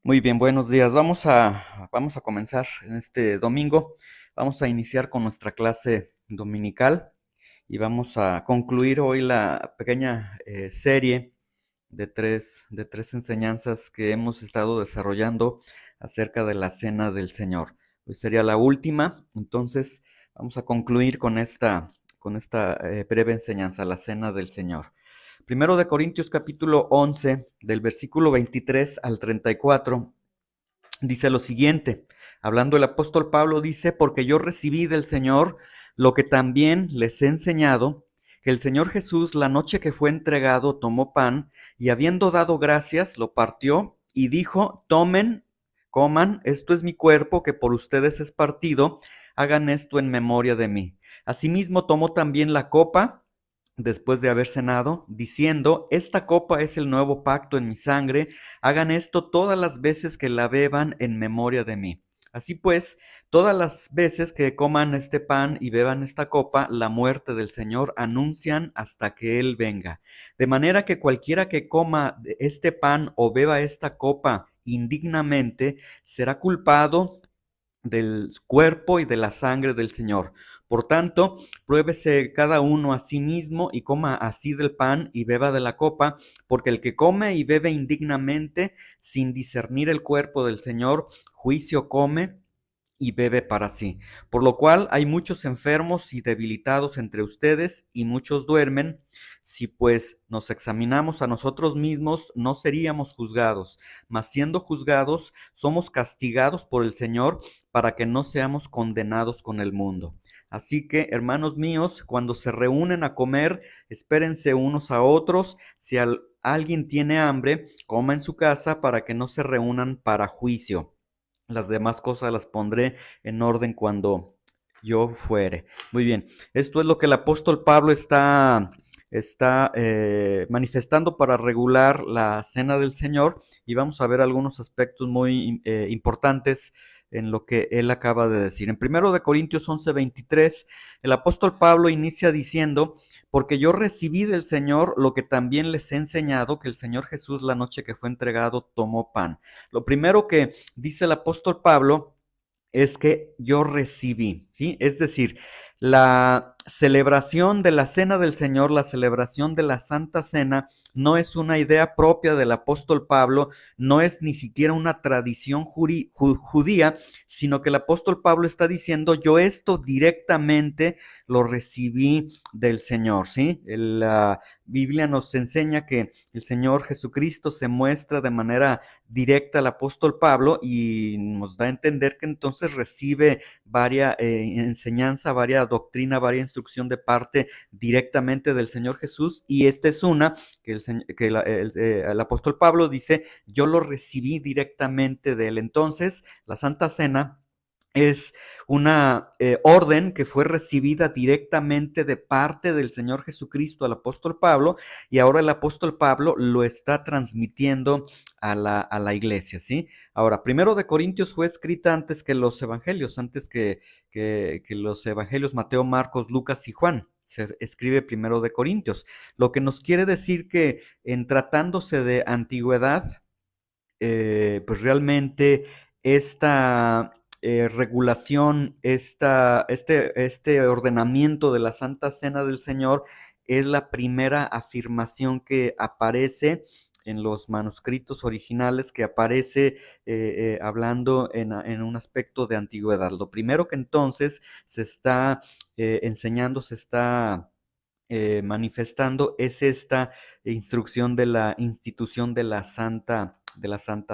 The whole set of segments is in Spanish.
Muy bien, buenos días. Vamos a comenzar en este domingo. Vamos a iniciar con nuestra clase dominical y vamos a concluir hoy la pequeña serie de tres enseñanzas que hemos estado desarrollando acerca de la Cena del Señor. Hoy sería la última, entonces vamos a concluir con esta breve enseñanza, la Cena del Señor. Primero de Corintios capítulo 11, del versículo 23 al 34, dice lo siguiente, hablando el apóstol Pablo, dice, porque yo recibí del Señor lo que también les he enseñado, que el Señor Jesús la noche que fue entregado tomó pan y habiendo dado gracias, lo partió y dijo, tomen, coman, esto es mi cuerpo que por ustedes es partido, hagan esto en memoria de mí. Asimismo tomó también la copa después de haber cenado, diciendo, esta copa es el nuevo pacto en mi sangre, hagan esto todas las veces que la beban en memoria de mí. Así pues, todas las veces que coman este pan y beban esta copa, la muerte del Señor anuncian hasta que Él venga. De manera que cualquiera que coma este pan o beba esta copa indignamente, será culpado del cuerpo y de la sangre del Señor. Por tanto, pruébese cada uno a sí mismo y coma así del pan y beba de la copa, porque el que come y bebe indignamente, sin discernir el cuerpo del Señor, juicio come y bebe para sí. Por lo cual hay muchos enfermos y debilitados entre ustedes y muchos duermen. Si pues nos examinamos a nosotros mismos, no seríamos juzgados, mas siendo juzgados, somos castigados por el Señor para que no seamos condenados con el mundo. Así que, hermanos míos, cuando se reúnen a comer, espérense unos a otros. Si alguien tiene hambre, coma en su casa para que no se reúnan para juicio. Las demás cosas las pondré en orden cuando yo fuere. Muy bien, esto es lo que el apóstol Pablo está manifestando para regular la cena del Señor y vamos a ver algunos aspectos muy importantes en lo que él acaba de decir. En primero de Corintios 11:23, el apóstol Pablo inicia diciendo, porque yo recibí del Señor lo que también les he enseñado, que el Señor Jesús la noche que fue entregado tomó pan. Lo primero que dice el apóstol Pablo es que yo recibí, ¿sí? Es decir, la celebración de la Cena del Señor, la celebración de la Santa Cena, no es una idea propia del apóstol Pablo, no es ni siquiera una tradición judía, sino que el apóstol Pablo está diciendo, yo esto directamente lo recibí del Señor, ¿sí? La Biblia nos enseña que el Señor Jesucristo se muestra de manera directa al apóstol Pablo y nos da a entender que entonces recibe varia enseñanza, varia doctrina, varia instrucción de parte directamente del Señor Jesús y esta es una que el apóstol Pablo dice, yo lo recibí directamente de él. Entonces, la Santa Cena es una orden que fue recibida directamente de parte del Señor Jesucristo al apóstol Pablo y ahora el apóstol Pablo lo está transmitiendo a la iglesia, ¿sí? Ahora, primero de Corintios fue escrita antes que los evangelios, antes que los evangelios Mateo, Marcos, Lucas y Juan. Se escribe primero de Corintios, lo que nos quiere decir que en tratándose de antigüedad, pues realmente esta regulación, este ordenamiento de la Santa Cena del Señor es la primera afirmación que aparece en los manuscritos originales, que aparece hablando en un aspecto de antigüedad. Lo primero que entonces se está enseñando, se está manifestando es esta instrucción de la institución de la Santa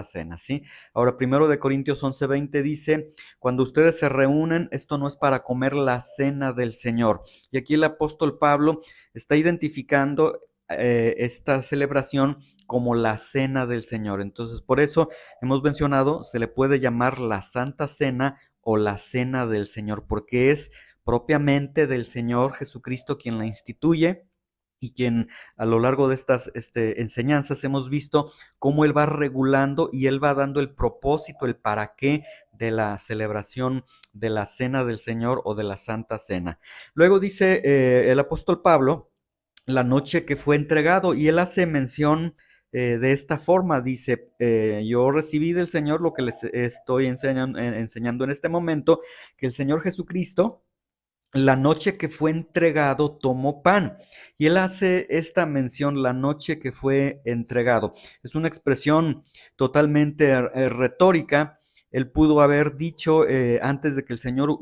Cena, ¿sí? Ahora, primero de Corintios 11:20 dice, cuando ustedes se reúnen, esto no es para comer la cena del Señor. Y aquí el apóstol Pablo está identificando esta celebración como la cena del Señor. Entonces, por eso hemos mencionado, se le puede llamar la Santa Cena o la cena del Señor, porque es propiamente del Señor Jesucristo quien la instituye y quien a lo largo de estas enseñanzas hemos visto cómo Él va regulando y Él va dando el propósito, el para qué de la celebración de la Cena del Señor o de la Santa Cena. Luego dice el apóstol Pablo, la noche que fue entregado, y él hace mención de esta forma, dice, yo recibí del Señor lo que les estoy enseñando en este momento, que el Señor Jesucristo, la noche que fue entregado, tomó pan. Y él hace esta mención, la noche que fue entregado. Es una expresión totalmente retórica. Él pudo haber dicho antes de que el Señor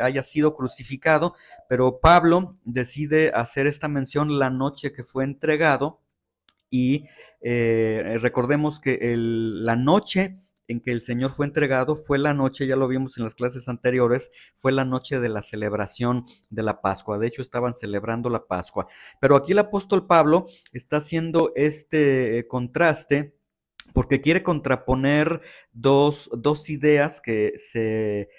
haya sido crucificado, pero Pablo decide hacer esta mención la noche que fue entregado y recordemos que la noche en que el Señor fue entregado fue la noche, ya lo vimos en las clases anteriores, fue la noche de la celebración de la Pascua. De hecho, estaban celebrando la Pascua. Pero aquí el apóstol Pablo está haciendo este contraste porque quiere contraponer dos ideas que se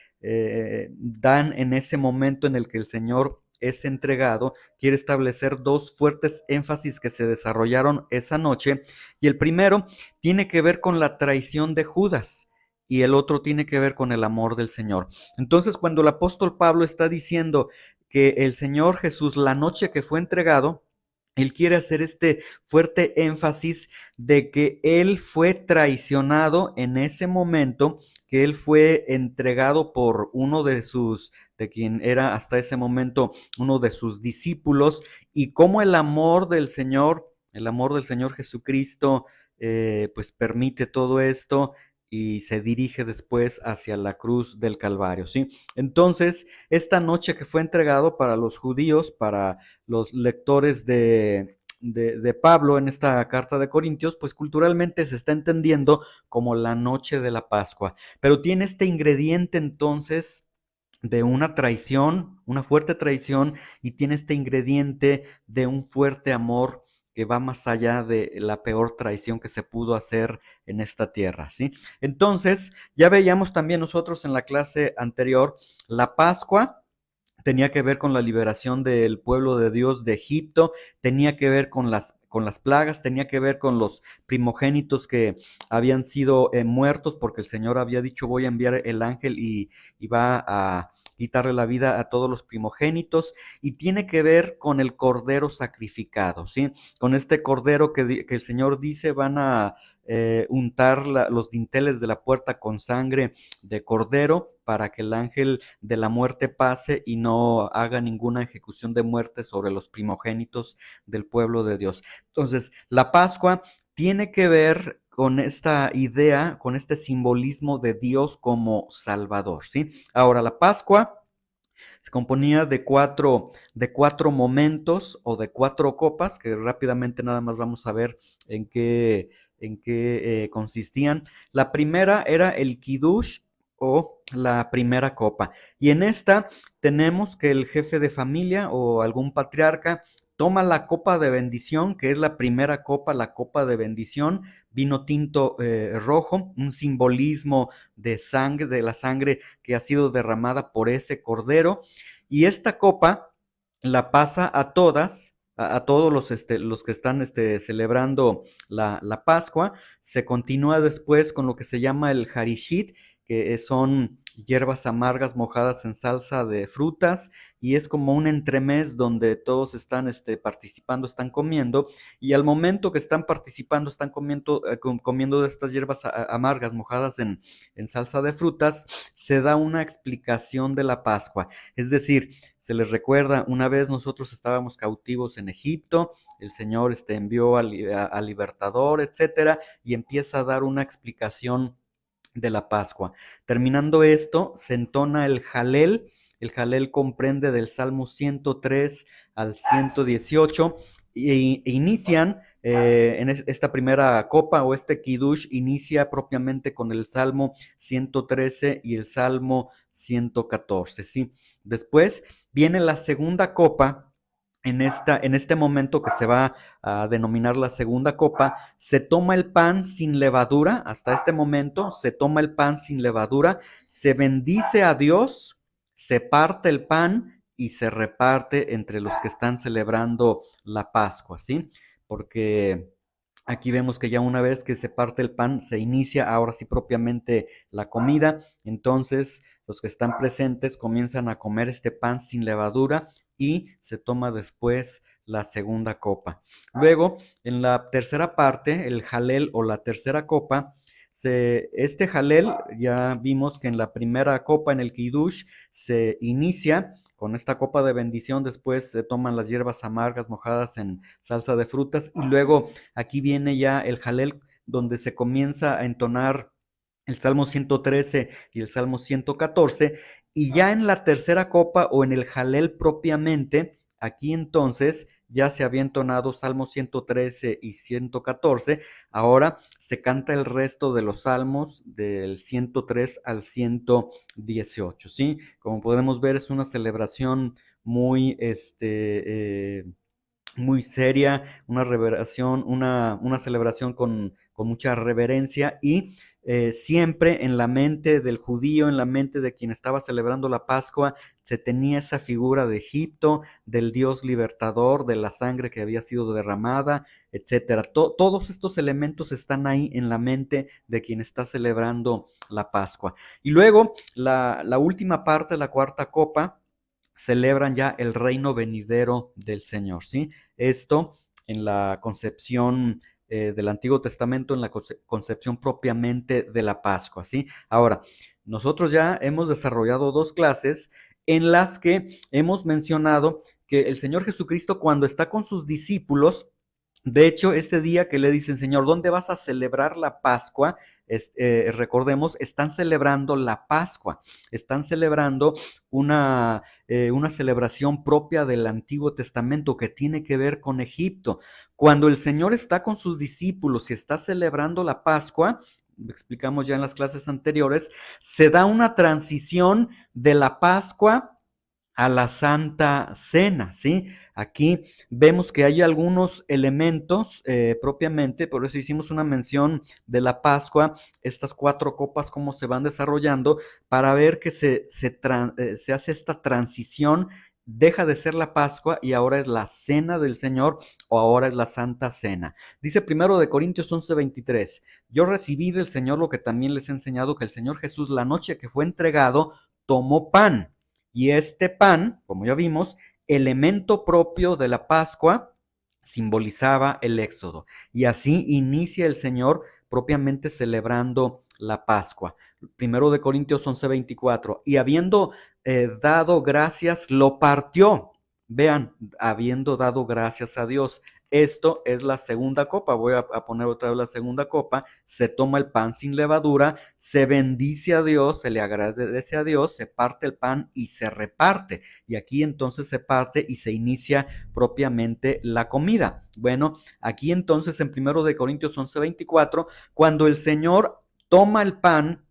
dan en ese momento en el que el Señor es entregado, quiere establecer dos fuertes énfasis que se desarrollaron esa noche, y el primero tiene que ver con la traición de Judas, y el otro tiene que ver con el amor del Señor. Entonces, cuando el apóstol Pablo está diciendo que el Señor Jesús, la noche que fue entregado, él quiere hacer este fuerte énfasis de que él fue traicionado en ese momento, que él fue entregado por uno de quien era hasta ese momento uno de sus discípulos, y cómo el amor del Señor Jesucristo, pues permite todo esto y se dirige después hacia la cruz del Calvario, ¿sí? Entonces, esta noche que fue entregado para los judíos, para los lectores de Pablo en esta carta de Corintios, pues culturalmente se está entendiendo como la noche de la Pascua, pero tiene este ingrediente entonces de una traición, una fuerte traición, y tiene este ingrediente de un fuerte amor que va más allá de la peor traición que se pudo hacer en esta tierra, ¿sí? Entonces, ya veíamos también nosotros en la clase anterior, la Pascua tenía que ver con la liberación del pueblo de Dios de Egipto, tenía que ver con las plagas, tenía que ver con los primogénitos que habían sido muertos, porque el Señor había dicho, voy a enviar el ángel y va a quitarle la vida a todos los primogénitos, y tiene que ver con el cordero sacrificado, ¿sí? Con este cordero que el Señor dice van a untar los dinteles de la puerta con sangre de cordero para que el ángel de la muerte pase y no haga ninguna ejecución de muerte sobre los primogénitos del pueblo de Dios. Entonces, la Pascua tiene que ver con esta idea, con este simbolismo de Dios como Salvador, ¿sí? Ahora, la Pascua se componía de cuatro momentos o de cuatro copas, que rápidamente nada más vamos a ver en qué consistían. La primera era el Kiddush o la primera copa. Y en esta tenemos que el jefe de familia o algún patriarca toma la copa de bendición, que es la primera copa, la copa de bendición, vino tinto rojo, un simbolismo de sangre, de la sangre que ha sido derramada por ese cordero, y esta copa la pasa a todos los que están celebrando la Pascua. Se continúa después con lo que se llama el harishit, que son hierbas amargas mojadas en salsa de frutas, y es como un entremés donde todos están participando, están comiendo, y al momento que están participando, están comiendo de estas hierbas amargas mojadas en salsa de frutas, se da una explicación de la Pascua. Es decir, se les recuerda, una vez nosotros estábamos cautivos en Egipto, el Señor envió al libertador, etcétera, y empieza a dar una explicación de la Pascua. Terminando esto, se entona el Jalel. El Jalel comprende del Salmo 103 al 118 e inician en esta primera copa o este Kiddush inicia propiamente con el Salmo 113 y el Salmo 114, ¿sí? Después viene la segunda copa. En este momento que se va a denominar la segunda copa, se toma el pan sin levadura. Hasta este momento se toma el pan sin levadura, se bendice a Dios, se parte el pan y se reparte entre los que están celebrando la Pascua, ¿sí? Porque aquí vemos que ya una vez que se parte el pan, se inicia ahora sí propiamente la comida. Entonces los que están presentes comienzan a comer este pan sin levadura y se toma después la segunda copa. Luego, en la tercera parte, el jalel o la tercera copa, este jalel, ya vimos que en la primera copa, en el Kiddush, se inicia con esta copa de bendición, después se toman las hierbas amargas mojadas en salsa de frutas y luego aquí viene ya el jalel donde se comienza a entonar el Salmo 113 y el Salmo 114 y ya en la tercera copa o en el jalel propiamente, aquí entonces ya se había entonado Salmo 113 y 114, ahora se canta el resto de los salmos del 103 al 118, ¿sí? Como podemos ver es una celebración muy, muy seria, una celebración con mucha reverencia y siempre en la mente del judío, en la mente de quien estaba celebrando la Pascua, se tenía esa figura de Egipto, del Dios libertador, de la sangre que había sido derramada, etcétera. Todos estos elementos están ahí en la mente de quien está celebrando la Pascua. Y luego, la última parte, la cuarta copa, celebran ya el reino venidero del Señor, ¿sí? Esto en la concepción del Antiguo Testamento, en la concepción propiamente de la Pascua, ¿sí? Ahora, nosotros ya hemos desarrollado dos clases en las que hemos mencionado que el Señor Jesucristo cuando está con sus discípulos, de hecho, este día que le dicen, Señor, ¿dónde vas a celebrar la Pascua? Recordemos, están celebrando la Pascua, están celebrando una celebración propia del Antiguo Testamento que tiene que ver con Egipto. Cuando el Señor está con sus discípulos y está celebrando la Pascua, explicamos ya en las clases anteriores, se da una transición de la Pascua a la Santa Cena, ¿sí? Aquí vemos que hay algunos elementos propiamente, por eso hicimos una mención de la Pascua, estas cuatro copas, cómo se van desarrollando, para ver que se hace esta transición, deja de ser la Pascua y ahora es la Cena del Señor o ahora es la Santa Cena. Dice primero de Corintios 11:23, yo recibí del Señor lo que también les he enseñado, que el Señor Jesús la noche que fue entregado tomó pan. Y este pan, como ya vimos, elemento propio de la Pascua, simbolizaba el Éxodo. Y así inicia el Señor propiamente celebrando la Pascua. Primero de Corintios 11:24. Y habiendo dado gracias, lo partió. Vean, habiendo dado gracias a Dios. Esto es la segunda copa. Voy a poner otra vez la segunda copa. Se toma el pan sin levadura, se bendice a Dios, se le agradece a Dios, se parte el pan y se reparte. Y aquí entonces se parte y se inicia propiamente la comida. Bueno, aquí entonces en 1 Corintios 11:24, cuando el Señor toma el pan,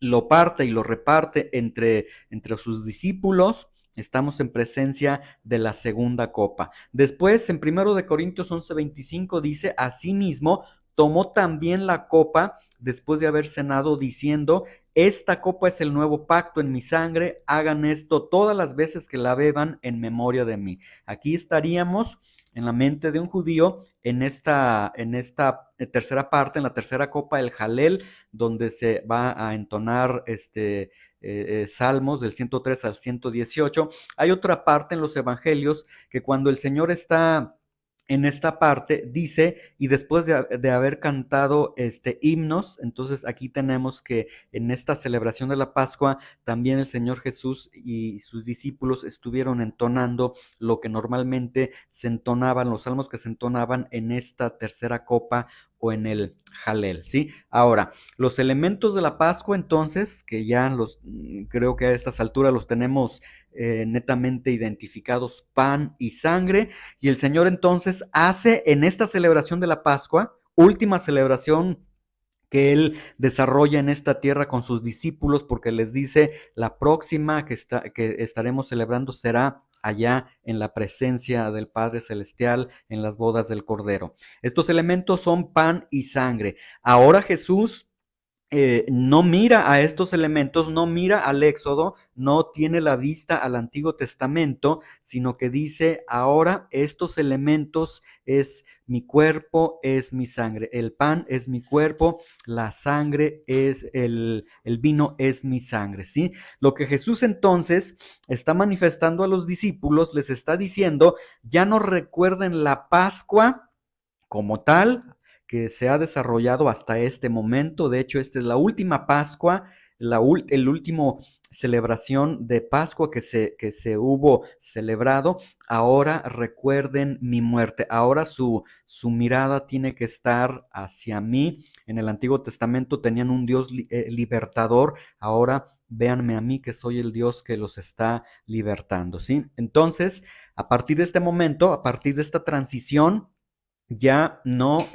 lo parte y lo reparte entre sus discípulos, estamos en presencia de la segunda copa. Después, en 1 Corintios 11:25 dice, asimismo, tomó también la copa después de haber cenado, diciendo, esta copa es el nuevo pacto en mi sangre, hagan esto todas las veces que la beban en memoria de mí. Aquí estaríamos en la mente de un judío en esta tercera parte, en la tercera copa, el jalel, donde se va a entonar salmos del 103 al 118. Hay otra parte en los evangelios que cuando el Señor está en esta parte dice, y después de haber cantado himnos, entonces aquí tenemos que en esta celebración de la Pascua también el Señor Jesús y sus discípulos estuvieron entonando lo que normalmente se entonaban, los salmos que se entonaban en esta tercera copa o en el jalel, ¿sí? Ahora, los elementos de la Pascua entonces, que ya creo que a estas alturas los tenemos netamente identificados, pan y sangre, y el Señor entonces hace en esta celebración de la Pascua, última celebración que él desarrolla en esta tierra con sus discípulos, porque les dice, la próxima que estaremos celebrando será allá en la presencia del Padre Celestial, en las bodas del Cordero. Estos elementos son pan y sangre. Ahora Jesús no mira a estos elementos, no mira al Éxodo, no tiene la vista al Antiguo Testamento, sino que dice, ahora estos elementos es mi cuerpo, es mi sangre. El pan es mi cuerpo, la sangre es el vino es mi sangre, ¿sí? Lo que Jesús entonces está manifestando a los discípulos, les está diciendo, ya no recuerden la Pascua como tal que se ha desarrollado hasta este momento. De hecho, esta es la última Pascua, el último celebración de Pascua que se hubo celebrado. Ahora recuerden mi muerte. Ahora su mirada tiene que estar hacia mí. En el Antiguo Testamento tenían un Dios libertador. Ahora véanme a mí que soy el Dios que los está libertando, ¿sí? Entonces, a partir de este momento, a partir de esta transición, ya no,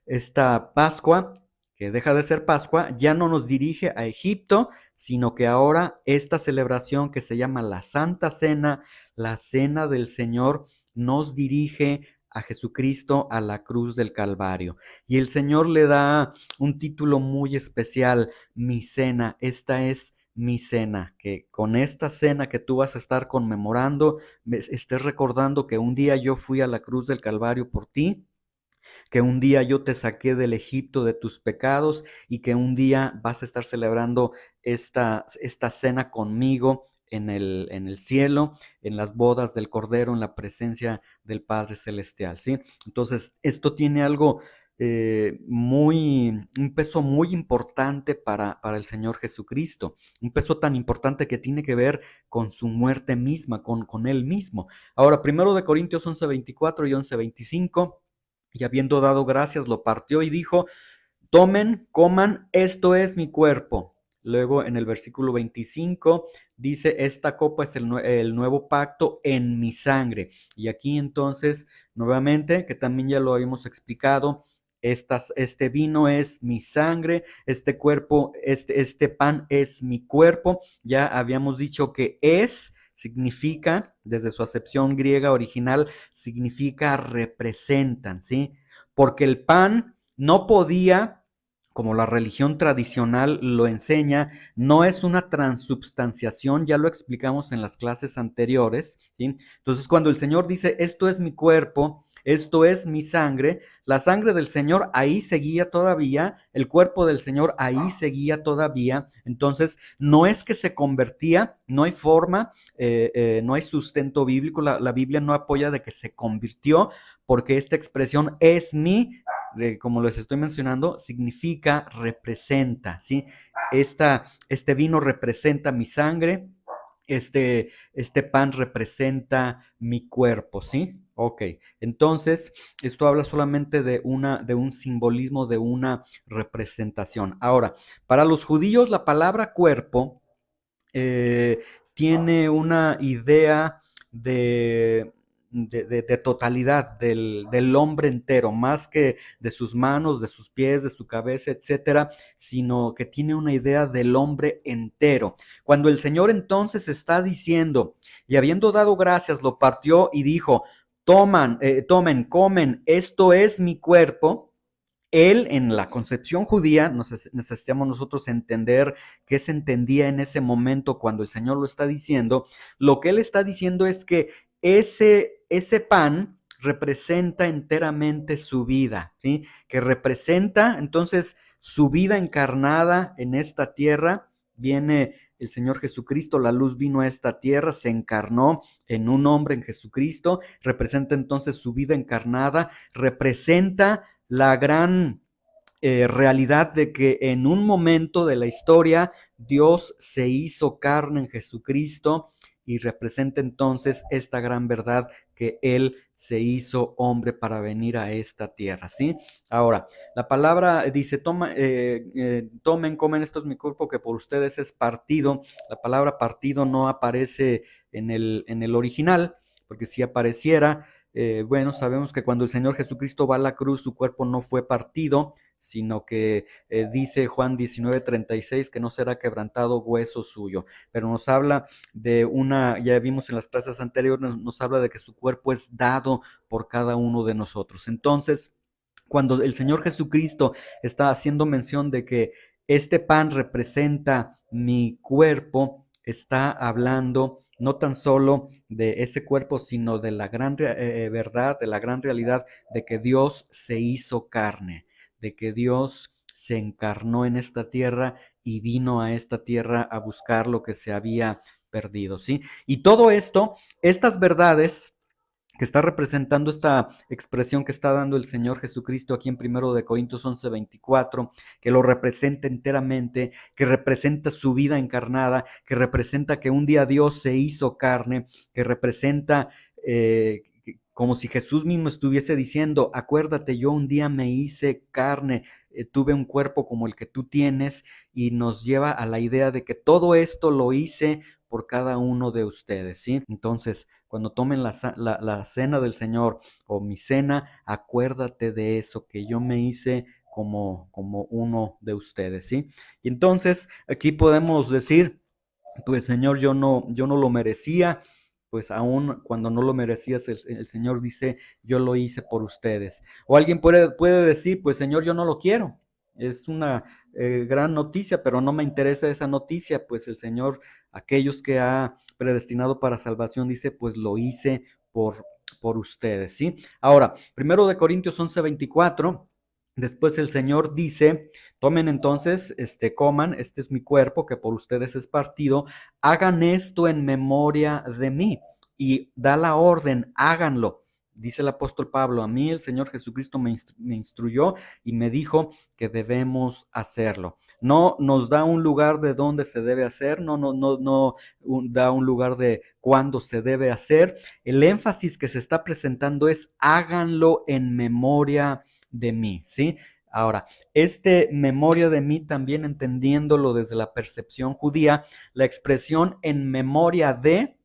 esta Pascua, que deja de ser Pascua, ya no nos dirige a Egipto, sino que ahora esta celebración que se llama la Santa Cena, la Cena del Señor, nos dirige a Jesucristo a la cruz del Calvario. Y el Señor le da un título muy especial, mi cena, esta es mi cena, que con esta cena que tú vas a estar conmemorando, estés recordando que un día yo fui a la cruz del Calvario por ti, que un día yo te saqué del Egipto de tus pecados y que un día vas a estar celebrando esta cena conmigo en el cielo, en las bodas del Cordero, en la presencia del Padre Celestial, ¿sí? Entonces, esto tiene algo un peso muy importante para el Señor Jesucristo, un peso tan importante que tiene que ver con su muerte misma, con Él mismo. Ahora, primero de Corintios 11:24 y 11:25, y habiendo dado gracias, lo partió y dijo, tomen, coman, esto es mi cuerpo. Luego en el versículo 25 dice, esta copa es el nuevo pacto en mi sangre. Y aquí entonces, nuevamente, que también ya lo habíamos explicado, este vino es mi sangre, este cuerpo, este pan es mi cuerpo. Ya habíamos dicho que es significa, desde su acepción griega original, significa representan, ¿sí? Porque el pan no podía, como la religión tradicional lo enseña, no es una transubstanciación, ya lo explicamos en las clases anteriores, ¿sí? Entonces, cuando el Señor dice, esto es mi cuerpo, esto es mi sangre, la sangre del Señor ahí seguía todavía, el cuerpo del Señor ahí seguía todavía, entonces no es que se convertía, no hay forma, no hay sustento bíblico, la Biblia no apoya de que se convirtió, porque esta expresión es mi, como les estoy mencionando, significa representa, ¿sí? Este vino representa mi sangre, este pan representa mi cuerpo, ¿sí? Ok, entonces esto habla solamente de un simbolismo, de una representación. Ahora, para los judíos la palabra cuerpo eh, tiene una idea de, de totalidad del hombre entero, más que de sus manos, de sus pies, de su cabeza, etcétera, sino que tiene una idea del hombre entero. Cuando el Señor entonces está diciendo, y habiendo dado gracias, lo partió y dijo, tomen, comen, esto es mi cuerpo. Él, en la concepción judía, necesitamos nosotros entender qué se entendía en ese momento cuando el Señor lo está diciendo. Lo que Él está diciendo es que ese pan representa enteramente su vida, ¿sí? Que representa entonces su vida encarnada en esta tierra. Viene el Señor Jesucristo, la luz vino a esta tierra, se encarnó en un hombre, en Jesucristo, representa entonces su vida encarnada, representa la gran realidad de que en un momento de la historia Dios se hizo carne en Jesucristo y representa entonces esta gran verdad que Él se hizo hombre para venir a esta tierra, ¿sí? Ahora, la palabra dice, tomen, comen, esto es mi cuerpo que por ustedes es partido. La palabra partido no aparece en el original, porque si apareciera, bueno, sabemos que cuando el Señor Jesucristo va a la cruz, su cuerpo no fue partido, sino que dice Juan 19:36 que no será quebrantado hueso suyo, pero nos habla de ya vimos en las clases anteriores, nos habla de que su cuerpo es dado por cada uno de nosotros. Entonces, cuando el Señor Jesucristo está haciendo mención de que este pan representa mi cuerpo, está hablando no tan solo de ese cuerpo, sino de la gran verdad, de la gran realidad de que Dios se hizo carne, de que Dios se encarnó en esta tierra y vino a esta tierra a buscar lo que se había perdido, ¿sí? Y todo esto, estas verdades que está representando esta expresión que está dando el Señor Jesucristo aquí en 1 Corintios 11:24, que lo representa enteramente, que representa su vida encarnada, que representa que un día Dios se hizo carne, que representa como si Jesús mismo estuviese diciendo, acuérdate, yo un día me hice carne, tuve un cuerpo como el que tú tienes, y nos lleva a la idea de que todo esto lo hice por cada uno de ustedes, ¿sí? Entonces, cuando tomen la cena del Señor o mi cena, acuérdate de eso, que yo me hice como uno de ustedes, ¿sí? Y entonces, aquí podemos decir, pues Señor, yo no lo merecía, pues aún cuando no lo merecías, el Señor dice, yo lo hice por ustedes. O alguien puede decir, pues Señor, yo no lo quiero. Es una gran noticia, pero no me interesa esa noticia, pues el Señor, aquellos que ha predestinado para salvación, dice, pues lo hice por ustedes, ¿sí? Ahora, 1 Corintios 11:24, después el Señor dice, tomen entonces, coman, este es mi cuerpo que por ustedes es partido, hagan esto en memoria de mí. Y da la orden, háganlo. Dice el apóstol Pablo, a mí el Señor Jesucristo me instruyó y me dijo que debemos hacerlo. No nos da un lugar de dónde se debe hacer, no da un lugar de cuándo se debe hacer. El énfasis que se está presentando es háganlo en memoria de mí, ¿sí? Ahora, memoria de mí, también entendiéndolo desde la percepción judía, la expresión en memoria de,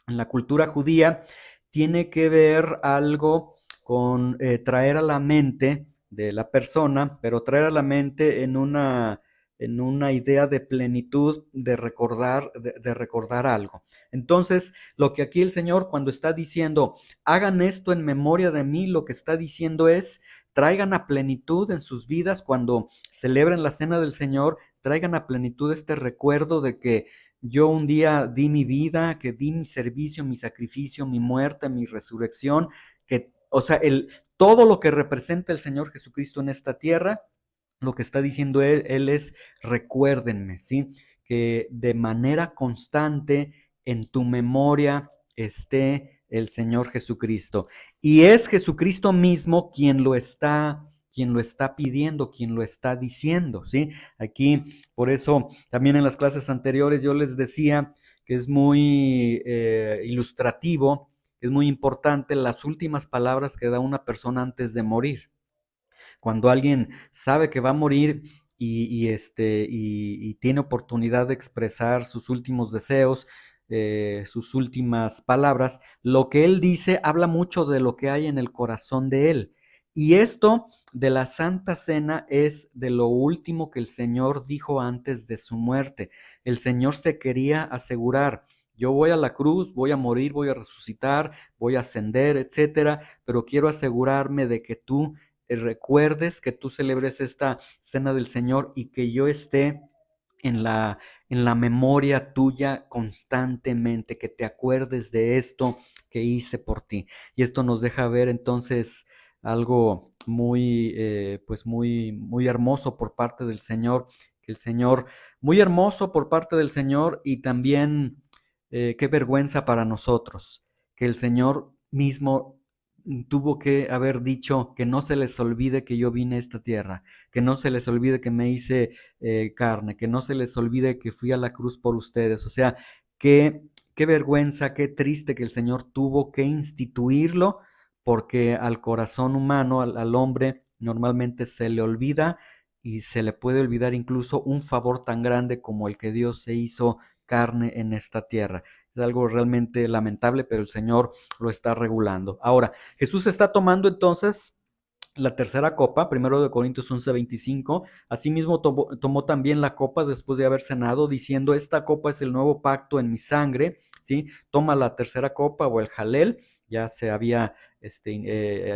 en la cultura judía, tiene que ver algo con traer a la mente de la persona, pero traer a la mente en una idea de plenitud, de recordar algo. Entonces, lo que aquí el Señor, cuando está diciendo, hagan esto en memoria de mí, lo que está diciendo es, traigan a plenitud en sus vidas cuando celebren la cena del Señor, traigan a plenitud este recuerdo de que yo un día di mi vida, que di mi servicio, mi sacrificio, mi muerte, mi resurrección, o sea, todo lo que representa el Señor Jesucristo en esta tierra, lo que está diciendo él es, recuérdenme, ¿sí? Que de manera constante en tu memoria esté el Señor Jesucristo. Y es Jesucristo mismo quien lo está pidiendo, quien lo está diciendo, ¿sí? Aquí, por eso, también en las clases anteriores yo les decía que es muy ilustrativo, es muy importante las últimas palabras que da una persona antes de morir. Cuando alguien sabe que va a morir y tiene oportunidad de expresar sus últimos deseos, sus últimas palabras, lo que él dice habla mucho de lo que hay en el corazón de él. Y esto de la Santa Cena es de lo último que el Señor dijo antes de su muerte. El Señor se quería asegurar, yo voy a la cruz, voy a morir, voy a resucitar, voy a ascender, etcétera, pero quiero asegurarme de que tú recuerdes, que tú celebres esta cena del Señor y que yo esté en la memoria tuya constantemente, que te acuerdes de esto que hice por ti. Y esto nos deja ver entonces algo muy, pues muy, muy hermoso por parte del Señor, que el Señor, muy hermoso por parte del Señor y también qué vergüenza para nosotros, que el Señor mismo tuvo que haber dicho que no se les olvide que yo vine a esta tierra, que no se les olvide que me hice carne, que no se les olvide que fui a la cruz por ustedes. O sea, qué vergüenza, qué triste que el Señor tuvo que instituirlo, porque al corazón humano, al hombre, normalmente se le olvida y se le puede olvidar incluso un favor tan grande como el que Dios se hizo carne en esta tierra. Es algo realmente lamentable, pero el Señor lo está regulando. Ahora, Jesús está tomando entonces la tercera copa, 1 Corintios 11:25, asimismo tomó también la copa después de haber cenado, diciendo, esta copa es el nuevo pacto en mi sangre, ¿sí? Toma la tercera copa o el jalel, ya se había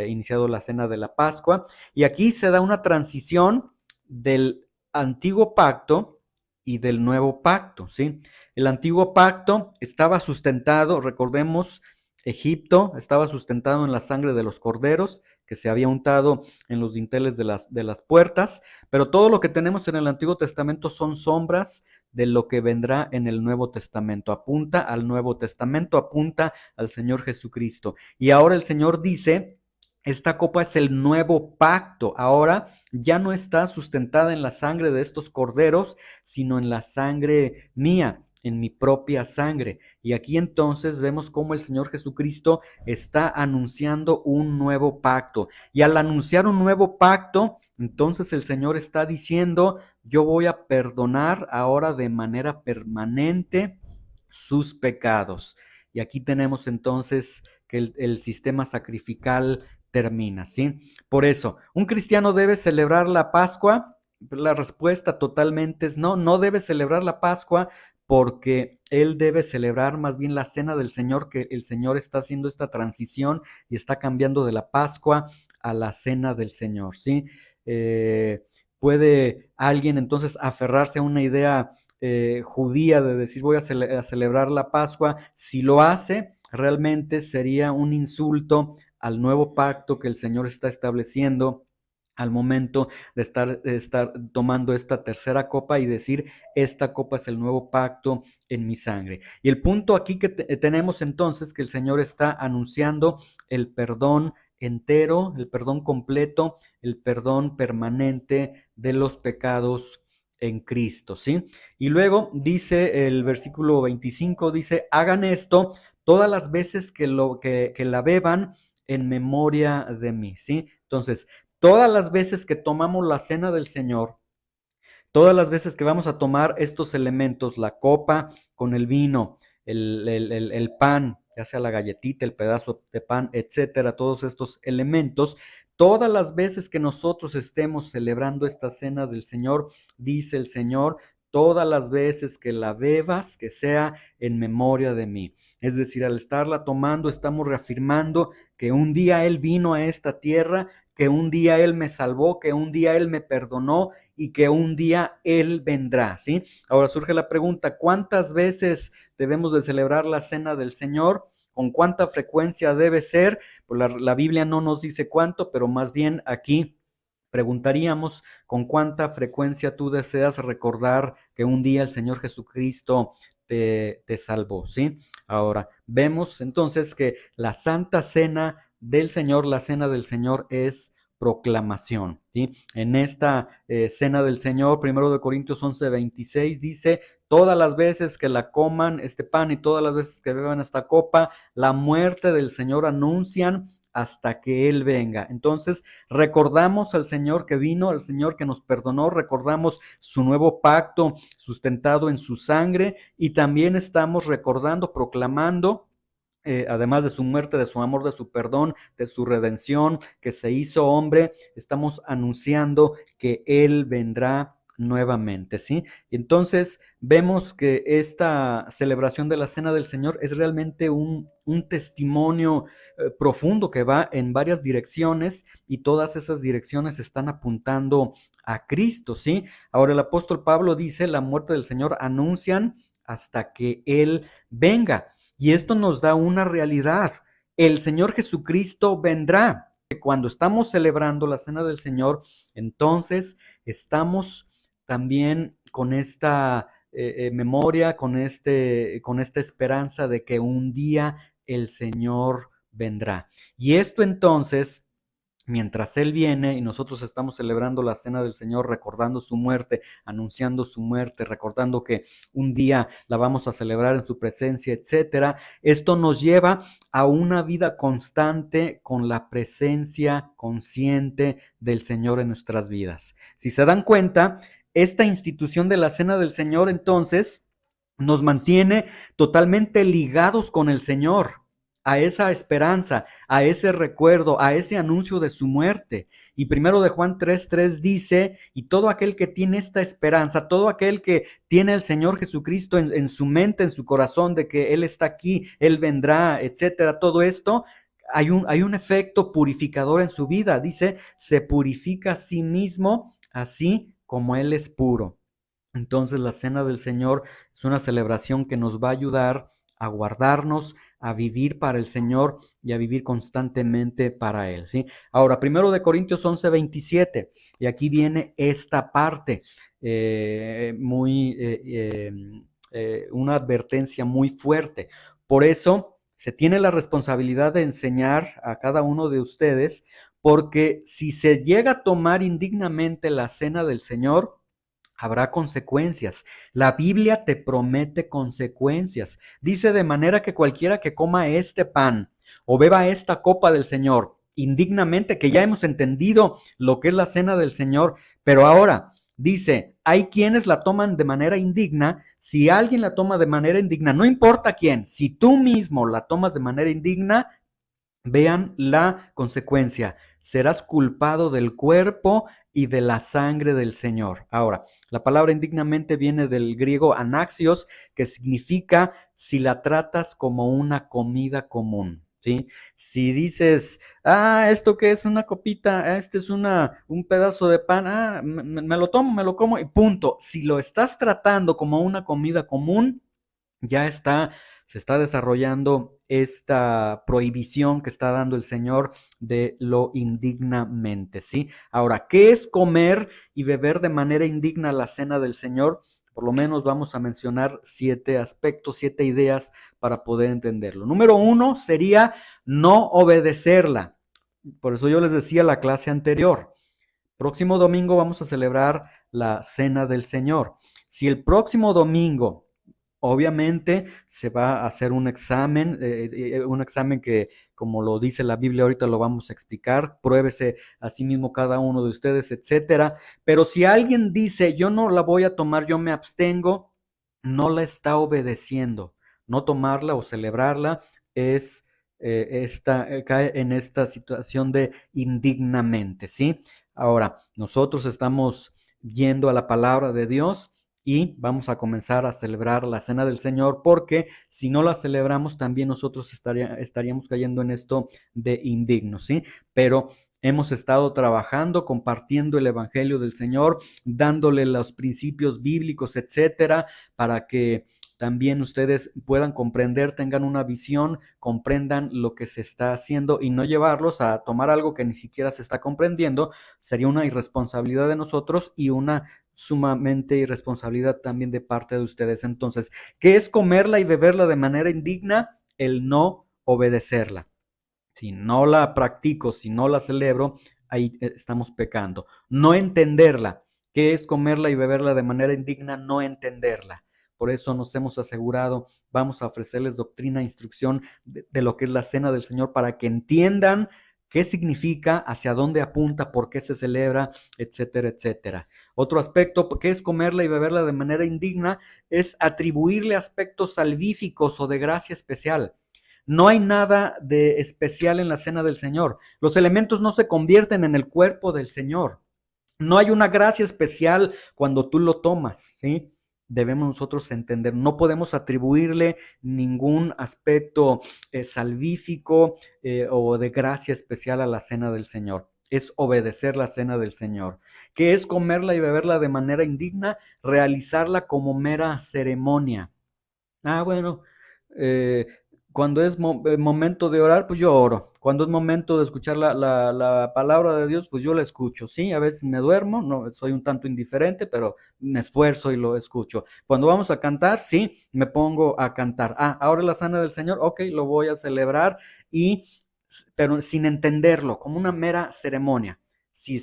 iniciado la cena de la Pascua, y aquí se da una transición del antiguo pacto y del nuevo pacto, ¿sí? El antiguo pacto estaba sustentado, recordemos, Egipto estaba sustentado en la sangre de los corderos que se había untado en los dinteles de las puertas, pero todo lo que tenemos en el Antiguo Testamento son sombras de lo que vendrá en el Nuevo Testamento. Apunta al Nuevo Testamento, apunta al Señor Jesucristo. Y ahora el Señor dice, esta copa es el nuevo pacto. Ahora ya no está sustentada en la sangre de estos corderos, sino en la sangre mía, en mi propia sangre. Y aquí entonces vemos cómo el Señor Jesucristo está anunciando un nuevo pacto. Y al anunciar un nuevo pacto, entonces el Señor está diciendo, yo voy a perdonar ahora de manera permanente sus pecados. Y aquí tenemos entonces que el sistema sacrificial termina, ¿sí? Por eso, ¿un cristiano debe celebrar la Pascua? La respuesta totalmente es no, no debe celebrar la Pascua porque él debe celebrar más bien la cena del Señor, que el Señor está haciendo esta transición y está cambiando de la Pascua a la cena del Señor, ¿sí? Puede alguien entonces aferrarse a una idea judía de decir voy a celebrar la Pascua. Si lo hace, realmente sería un insulto al nuevo pacto que el Señor está estableciendo al momento de estar tomando esta tercera copa y decir, esta copa es el nuevo pacto en mi sangre. Y el punto aquí que tenemos entonces, que el Señor está anunciando el perdón entero, el perdón completo, el perdón permanente de los pecados en Cristo, ¿sí? Y luego dice el versículo 25, dice, hagan esto todas las veces que la beban en memoria de mí, ¿sí? Entonces, todas las veces que tomamos la cena del Señor, todas las veces que vamos a tomar estos elementos, la copa con el vino, el pan, ya sea la galletita, el pedazo de pan, etcétera, todos estos elementos, todas las veces que nosotros estemos celebrando esta cena del Señor, dice el Señor, todas las veces que la bebas, que sea en memoria de mí. Es decir, al estarla tomando, estamos reafirmando que un día Él vino a esta tierra, que un día Él me salvó, que un día Él me perdonó y que un día Él vendrá, ¿sí? Ahora surge la pregunta, ¿cuántas veces debemos de celebrar la cena del Señor? ¿Con cuánta frecuencia debe ser? Pues la Biblia no nos dice cuánto, pero más bien aquí preguntaríamos con cuánta frecuencia tú deseas recordar que un día el Señor Jesucristo te salvó, ¿sí? Ahora, vemos entonces que la Santa Cena del Señor, la Cena del Señor es proclamación, ¿sí? En esta Cena del Señor, 1 Corintios 11:26 dice, todas las veces que la coman este pan y todas las veces que beban esta copa, la muerte del Señor anuncian hasta que Él venga. Entonces, recordamos al Señor que vino, al Señor que nos perdonó, recordamos su nuevo pacto sustentado en su sangre y también estamos recordando, proclamando además de su muerte, de su amor, de su perdón, de su redención, que se hizo hombre, estamos anunciando que Él vendrá nuevamente, ¿sí? Y entonces vemos que esta celebración de la Cena del Señor es realmente un testimonio profundo que va en varias direcciones y todas esas direcciones están apuntando a Cristo, ¿sí? Ahora el apóstol Pablo dice, la muerte del Señor anuncian hasta que Él venga. Y esto nos da una realidad. El Señor Jesucristo vendrá. Cuando estamos celebrando la Cena del Señor, entonces estamos también con esta memoria, con esta esperanza de que un día el Señor vendrá. Y esto entonces, mientras Él viene y nosotros estamos celebrando la Cena del Señor, recordando su muerte, anunciando su muerte, recordando que un día la vamos a celebrar en su presencia, etcétera, esto nos lleva a una vida constante con la presencia consciente del Señor en nuestras vidas. Si se dan cuenta, esta institución de la Cena del Señor entonces nos mantiene totalmente ligados con el Señor, a esa esperanza, a ese recuerdo, a ese anuncio de su muerte. Y primero de Juan 3:3 dice, y todo aquel que tiene esta esperanza, todo aquel que tiene al Señor Jesucristo en su mente, en su corazón, de que Él está aquí, Él vendrá, etcétera, todo esto, hay un efecto purificador en su vida. Dice, se purifica a sí mismo, así como Él es puro. Entonces la cena del Señor es una celebración que nos va a ayudar a guardarnos, a vivir para el Señor y a vivir constantemente para Él, ¿sí? Ahora, 1 Corintios 11:27, y aquí viene esta parte, muy, una advertencia muy fuerte. Por eso se tiene la responsabilidad de enseñar a cada uno de ustedes, porque si se llega a tomar indignamente la cena del Señor, habrá consecuencias. La Biblia te promete consecuencias. Dice: de manera que cualquiera que coma este pan o beba esta copa del Señor indignamente, que ya hemos entendido lo que es la cena del Señor, pero ahora dice: hay quienes la toman de manera indigna. Si alguien la toma de manera indigna, no importa quién, si tú mismo la tomas de manera indigna, vean la consecuencia: serás culpado del cuerpo y de la sangre del Señor. Ahora, la palabra indignamente viene del griego anaxios, que significa si la tratas como una comida común, ¿sí? Si dices: ¿esto qué es? Una copita, este es un pedazo de pan, me lo tomo, me lo como y punto. Si lo estás tratando como una comida común, ya se está desarrollando esta prohibición que está dando el Señor de lo indignamente, ¿sí? Ahora, ¿qué es comer y beber de manera indigna la cena del Señor? Por lo menos vamos a mencionar 7 aspectos, 7 ideas para poder entenderlo. Número 1 sería no obedecerla. Por eso yo les decía la clase anterior: próximo domingo vamos a celebrar la cena del Señor. Si el próximo domingo, obviamente, se va a hacer un examen que, como lo dice la Biblia, ahorita lo vamos a explicar. Pruébese a sí mismo cada uno de ustedes, etcétera. Pero si alguien dice: yo no la voy a tomar, yo me abstengo, no la está obedeciendo. No tomarla o celebrarla es, cae en esta situación de indignamente, ¿sí? Ahora, nosotros estamos yendo a la palabra de Dios y vamos a comenzar a celebrar la cena del Señor, porque si no la celebramos, también nosotros estaríamos cayendo en esto de indignos, ¿sí? Pero hemos estado trabajando, compartiendo el Evangelio del Señor, dándole los principios bíblicos, etcétera, para que también ustedes puedan comprender, tengan una visión, comprendan lo que se está haciendo y no llevarlos a tomar algo que ni siquiera se está comprendiendo. Sería una irresponsabilidad de nosotros y una sumamente irresponsabilidad también de parte de ustedes. Entonces, ¿qué es comerla y beberla de manera indigna? El no obedecerla. Si no la practico, si no la celebro, ahí estamos pecando. No entenderla. ¿Qué es comerla y beberla de manera indigna? No entenderla. Por eso nos hemos asegurado, vamos a ofrecerles doctrina, instrucción de lo que es la cena del Señor, para que entiendan qué significa, hacia dónde apunta, por qué se celebra, etcétera, etcétera. Otro aspecto, ¿qué es comerla y beberla de manera indigna? Es atribuirle aspectos salvíficos o de gracia especial. No hay nada de especial en la cena del Señor. Los elementos no se convierten en el cuerpo del Señor. No hay una gracia especial cuando tú lo tomas, ¿sí? Debemos nosotros entender, no podemos atribuirle ningún aspecto salvífico o de gracia especial a la cena del Señor. Es obedecer la cena del Señor. ¿Qué es comerla y beberla de manera indigna? Realizarla como mera ceremonia. Bueno, eh, cuando es momento de orar, pues yo oro. Cuando es momento de escuchar la palabra de Dios, pues yo la escucho. Sí, a veces me duermo, no, soy un tanto indiferente, pero me esfuerzo y lo escucho. Cuando vamos a cantar, sí, me pongo a cantar. Ahora la cena del Señor, ok, lo voy a celebrar, pero sin entenderlo, como una mera ceremonia. Si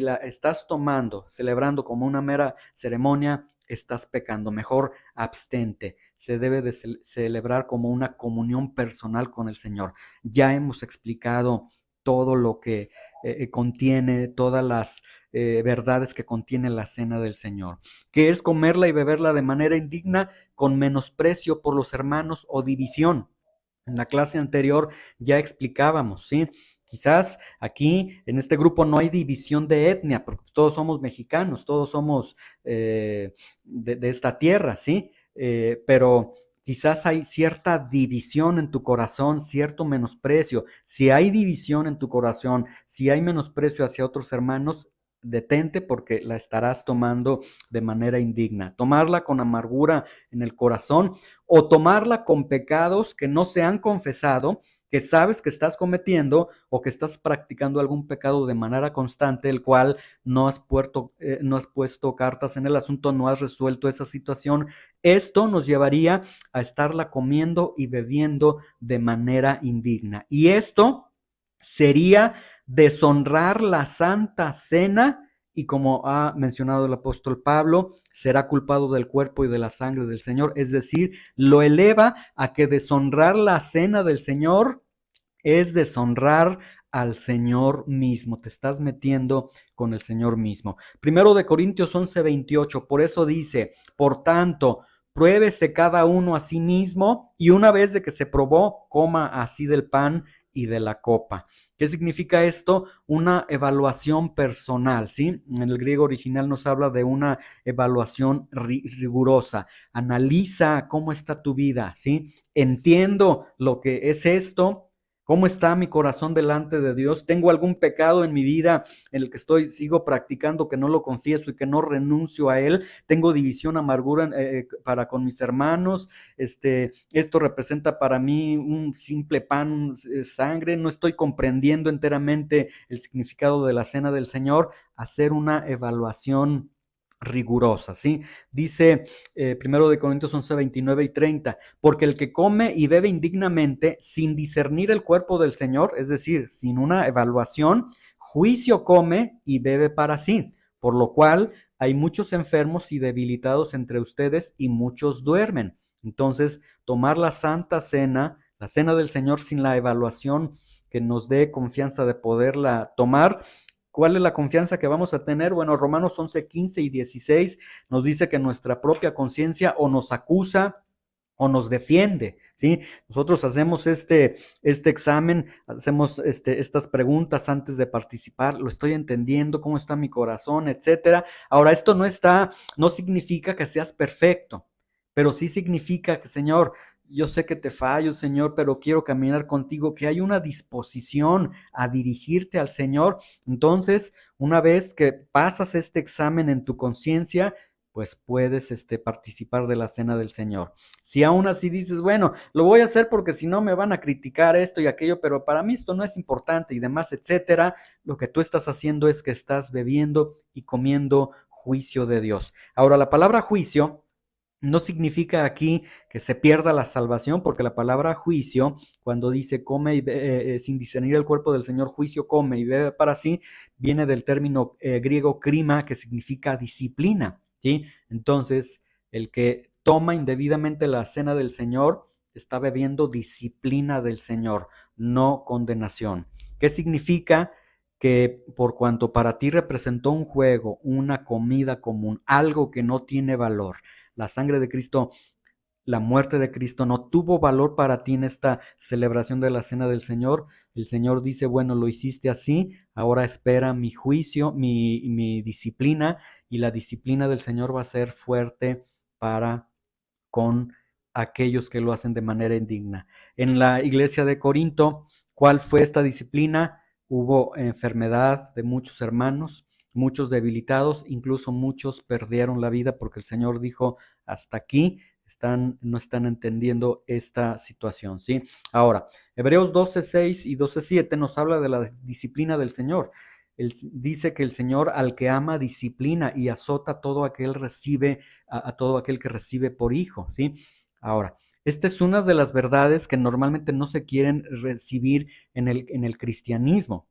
la estás tomando, celebrando como una mera ceremonia, estás pecando. Mejor abstente. Se debe de celebrar como una comunión personal con el Señor. Ya hemos explicado todo lo que contiene, todas las verdades que contiene la cena del Señor, que es comerla y beberla de manera indigna, con menosprecio por los hermanos o división. En la clase anterior ya explicábamos, ¿sí? Quizás aquí en este grupo no hay división de etnia, porque todos somos mexicanos, todos somos de esta tierra, ¿sí? Pero quizás hay cierta división en tu corazón, cierto menosprecio. Si hay división en tu corazón, si hay menosprecio hacia otros hermanos, detente porque la estarás tomando de manera indigna. Tomarla con amargura en el corazón o tomarla con pecados que no se han confesado, que sabes que estás cometiendo o que estás practicando algún pecado de manera constante, el cual no has puesto cartas en el asunto, no has resuelto esa situación. Esto nos llevaría a estarla comiendo y bebiendo de manera indigna. Y esto sería deshonrar la Santa Cena y, como ha mencionado el apóstol Pablo, será culpado del cuerpo y de la sangre del Señor. Es decir, lo eleva a que deshonrar la cena del Señor es deshonrar al Señor mismo. Te estás metiendo con el Señor mismo. Primero de Corintios 11:28, por eso dice, por tanto, pruébese cada uno a sí mismo y una vez de que se probó, coma así del pan y de la copa. ¿Qué significa esto? Una evaluación personal, ¿sí? En el griego original nos habla de una evaluación rigurosa. Analiza cómo está tu vida, ¿sí? Entiendo lo que es esto. ¿Cómo está mi corazón delante de Dios? ¿Tengo algún pecado en mi vida en el que sigo practicando, que no lo confieso y que no renuncio a él? ¿Tengo división, amargura para con mis hermanos? Esto representa para mí un simple pan, sangre. No estoy comprendiendo enteramente el significado de la cena del Señor. Hacer una evaluación rigurosa, ¿sí? Dice 1 de Corintios 11, 29 y 30, porque el que come y bebe indignamente, sin discernir el cuerpo del Señor, es decir, sin una evaluación, juicio come y bebe para sí, por lo cual hay muchos enfermos y debilitados entre ustedes y muchos duermen. Entonces, tomar la Santa Cena, la Cena del Señor, sin la evaluación que nos dé confianza de poderla tomar. ¿Cuál es la confianza que vamos a tener? Bueno, Romanos 11, 15 y 16 nos dice que nuestra propia conciencia o nos acusa o nos defiende, ¿sí? Nosotros hacemos este examen, hacemos estas preguntas antes de participar, lo estoy entendiendo, cómo está mi corazón, etcétera. Ahora, esto no significa que seas perfecto, pero sí significa que, Señor, yo sé que te fallo, Señor, pero quiero caminar contigo, que hay una disposición a dirigirte al Señor. Entonces, una vez que pasas este examen en tu conciencia, pues puedes participar de la cena del Señor. Si aún así dices, bueno, lo voy a hacer porque si no me van a criticar esto y aquello, pero para mí esto no es importante y demás, etcétera, lo que tú estás haciendo es que estás bebiendo y comiendo juicio de Dios. Ahora, la palabra juicio no significa aquí que se pierda la salvación, porque la palabra juicio, cuando dice come y sin discernir el cuerpo del Señor, juicio come y bebe para sí, viene del término griego krima, que significa disciplina, ¿sí? Entonces, el que toma indebidamente la cena del Señor está bebiendo disciplina del Señor, no condenación. ¿Qué significa? Que por cuanto para ti representó un juego, una comida común, algo que no tiene valor, la sangre de Cristo, la muerte de Cristo no tuvo valor para ti en esta celebración de la Cena del Señor. El Señor dice, bueno, lo hiciste así, ahora espera mi juicio, mi disciplina, y la disciplina del Señor va a ser fuerte para con aquellos que lo hacen de manera indigna. En la iglesia de Corinto, ¿cuál fue esta disciplina? Hubo enfermedad de muchos hermanos, muchos debilitados, incluso muchos perdieron la vida porque el Señor dijo, hasta aquí, no están entendiendo esta situación, ¿sí? Ahora, Hebreos 12:6 y 12:7 nos habla de la disciplina del Señor. Él dice que el Señor al que ama disciplina y azota a todo aquel a todo aquel que recibe por hijo, ¿sí? Ahora, esta es una de las verdades que normalmente no se quieren recibir en el cristianismo.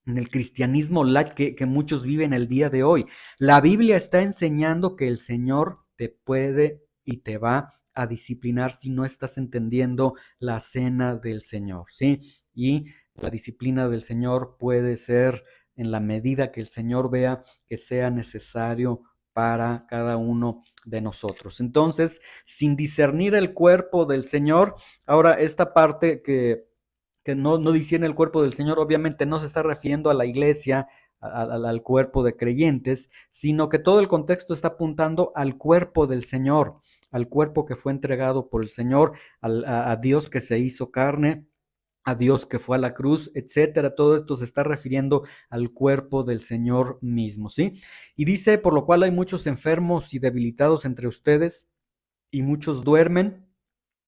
En el cristianismo light que muchos viven el día de hoy. La Biblia está enseñando que el Señor te puede y te va a disciplinar si no estás entendiendo la cena del Señor, ¿sí? Y la disciplina del Señor puede ser en la medida que el Señor vea que sea necesario para cada uno de nosotros. Entonces, sin discernir el cuerpo del Señor, ahora esta parte que no discierne el cuerpo del Señor, obviamente no se está refiriendo a la iglesia, al cuerpo de creyentes, sino que todo el contexto está apuntando al cuerpo del Señor, al cuerpo que fue entregado por el Señor, a Dios que se hizo carne, a Dios que fue a la cruz, etcétera. Todo esto se está refiriendo al cuerpo del Señor mismo, ¿sí? Y dice, por lo cual hay muchos enfermos y debilitados entre ustedes, y muchos duermen.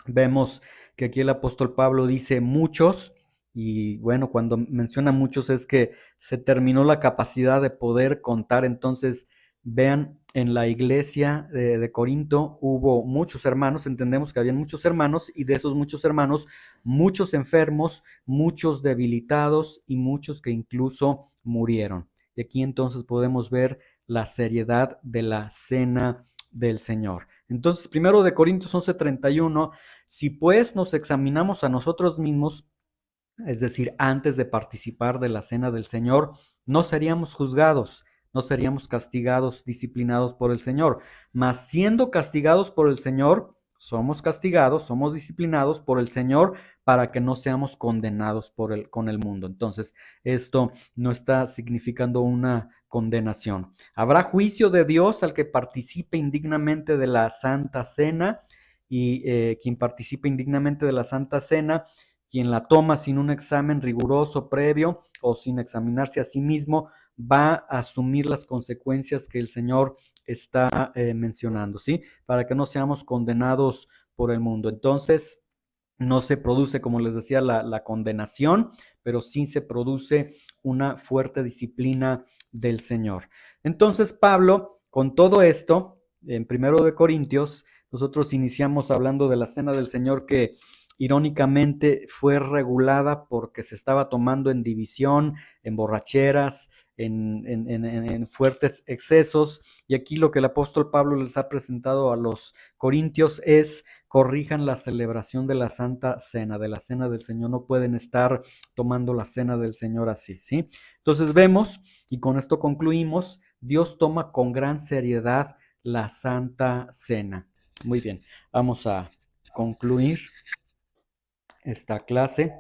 Vemos que aquí el apóstol Pablo dice muchos, y bueno, cuando menciona muchos es que se terminó la capacidad de poder contar. Entonces, vean, en la iglesia de Corinto hubo muchos hermanos, entendemos que habían muchos hermanos, y de esos muchos hermanos, muchos enfermos, muchos debilitados y muchos que incluso murieron. Y aquí entonces podemos ver la seriedad de la cena del Señor. Entonces, primero de Corintios 11:31, si pues nos examinamos a nosotros mismos, es decir, antes de participar de la cena del Señor, no seríamos juzgados, no seríamos castigados, disciplinados por el Señor, mas siendo castigados por el Señor, somos castigados, somos disciplinados por el Señor para que no seamos condenados con el mundo. Entonces, esto no está significando una condenación. Habrá juicio de Dios al que participe indignamente de la Santa Cena, y quien participe indignamente de la Santa Cena, quien la toma sin un examen riguroso previo o sin examinarse a sí mismo, va a asumir las consecuencias que el Señor está mencionando, ¿sí? Para que no seamos condenados por el mundo. Entonces, no se produce, como les decía, la condenación, pero sí se produce una fuerte disciplina del Señor. Entonces, Pablo, con todo esto, en 1 Corintios, nosotros iniciamos hablando de la cena del Señor que irónicamente fue regulada porque se estaba tomando en división, en borracheras, en fuertes excesos. Y aquí lo que el apóstol Pablo les ha presentado a los corintios es: corrijan la celebración de la Santa Cena, de la Cena del Señor. No pueden estar tomando la Cena del Señor así, ¿sí? Entonces vemos, y con esto concluimos, Dios toma con gran seriedad la Santa Cena. Muy bien, vamos a concluir esta clase.